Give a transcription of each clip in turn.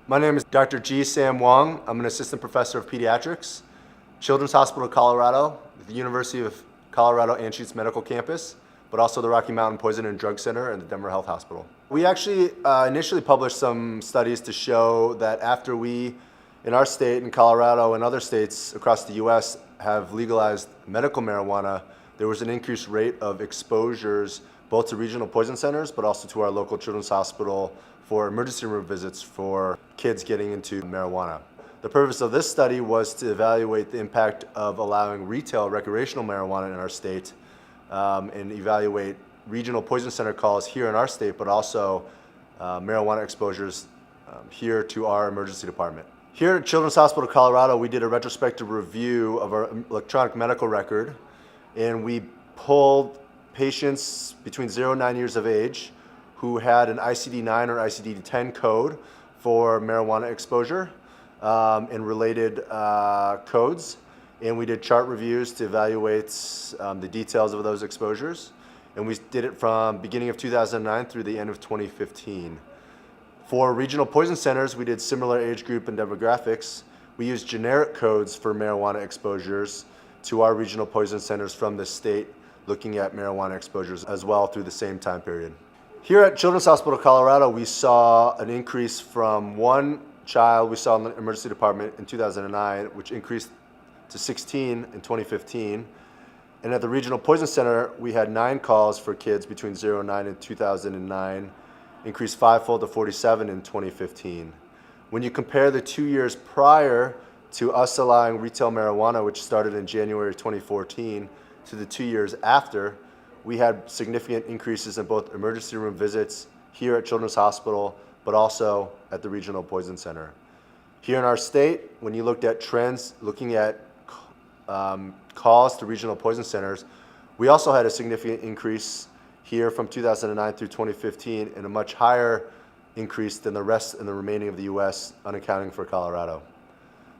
My name is Dr. G. Sam Wong. I'm an assistant professor of pediatrics, Children's Hospital of Colorado, the University of Colorado Anschutz Medical Campus, but also the Rocky Mountain Poison and Drug Center and the Denver Health Hospital. We actually initially published some studies to show that after we, in our state, in Colorado and other states across the US, have legalized medical marijuana, there was an increased rate of exposures both to regional poison centers, but also to our local children's hospital for emergency room visits for kids getting into marijuana. The purpose of this study was to evaluate the impact of allowing retail recreational marijuana in our state and evaluate regional poison center calls here in our state, but also marijuana exposures here to our emergency department. Here at Children's Hospital of Colorado, we did a retrospective review of our electronic medical record, and we pulled patients between 0 and 9 years of age who had an ICD-9 or ICD-10 code for marijuana exposure and related codes. And we did chart reviews to evaluate the details of those exposures. And we did it from beginning of 2009 through the end of 2015. For regional poison centers, we did similar age group and demographics. We used generic codes for marijuana exposures to our regional poison centers from the state, looking at marijuana exposures as well through the same time period. Here at Children's Hospital of Colorado, we saw an increase from one child we saw in the emergency department in 2009, which increased to 16 in 2015. And at the Regional Poison Center, we had 9 calls for kids between 0 and 9 in 2009, increased 5-fold to 47 in 2015. When you compare the 2 years prior to us allowing retail marijuana, which started in January 2014, to the 2 years after, we had significant increases in both emergency room visits here at Children's Hospital, but also at the Regional Poison Center. Here in our state, when you looked at trends, looking at calls to regional poison centers, we also had a significant increase here from 2009 through 2015 and a much higher increase than the rest and the remaining of the US, unaccounting for Colorado.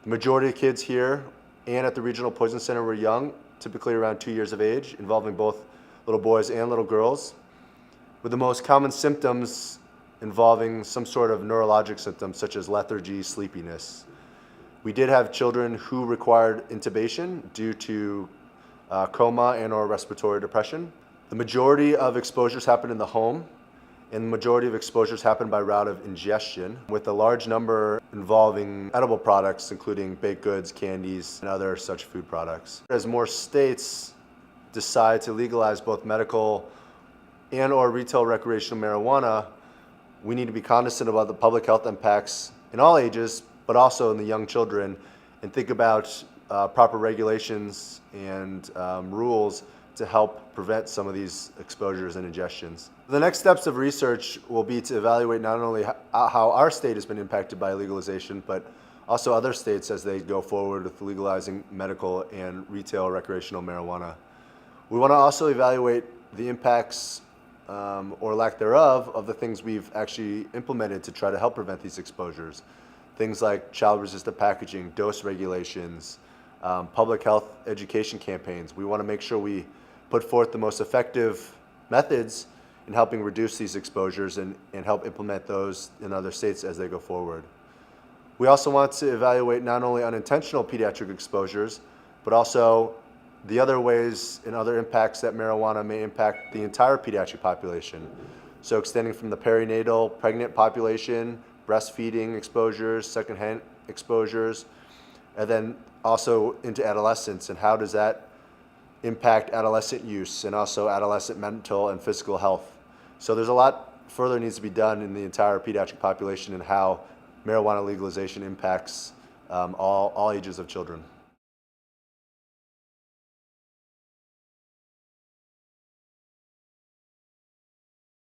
The majority of kids here and at the Regional Poison Center were young, typically around 2 years of age, involving both little boys and little girls, with the most common symptoms involving some sort of neurologic symptoms such as lethargy, sleepiness. We did have children who required intubation due to coma and or respiratory depression. The majority of exposures happen in the home, and the majority of exposures happen by route of ingestion, with a large number involving edible products, including baked goods, candies, and other such food products. As more states decide to legalize both medical and or retail recreational marijuana, we need to be cognizant about the public health impacts in all ages, but also in the young children, and think about proper regulations and rules to help prevent some of these exposures and ingestions. The next steps of research will be to evaluate not only how our state has been impacted by legalization, but also other states as they go forward with legalizing medical and retail recreational marijuana. We want to also evaluate the impacts or lack thereof of the things we've actually implemented to try to help prevent these exposures. Things like child-resistant packaging, dose regulations, public health education campaigns. We want to make sure we put forth the most effective methods in helping reduce these exposures and help implement those in other states as they go forward. We also want to evaluate not only unintentional pediatric exposures, but also the other ways and other impacts that marijuana may impact the entire pediatric population. So extending from the perinatal pregnant population, breastfeeding exposures, secondhand exposures, and then also into adolescence, and how does that impact adolescent use and also adolescent mental and physical health. So there's a lot further needs to be done in the entire pediatric population and how marijuana legalization impacts all ages of children.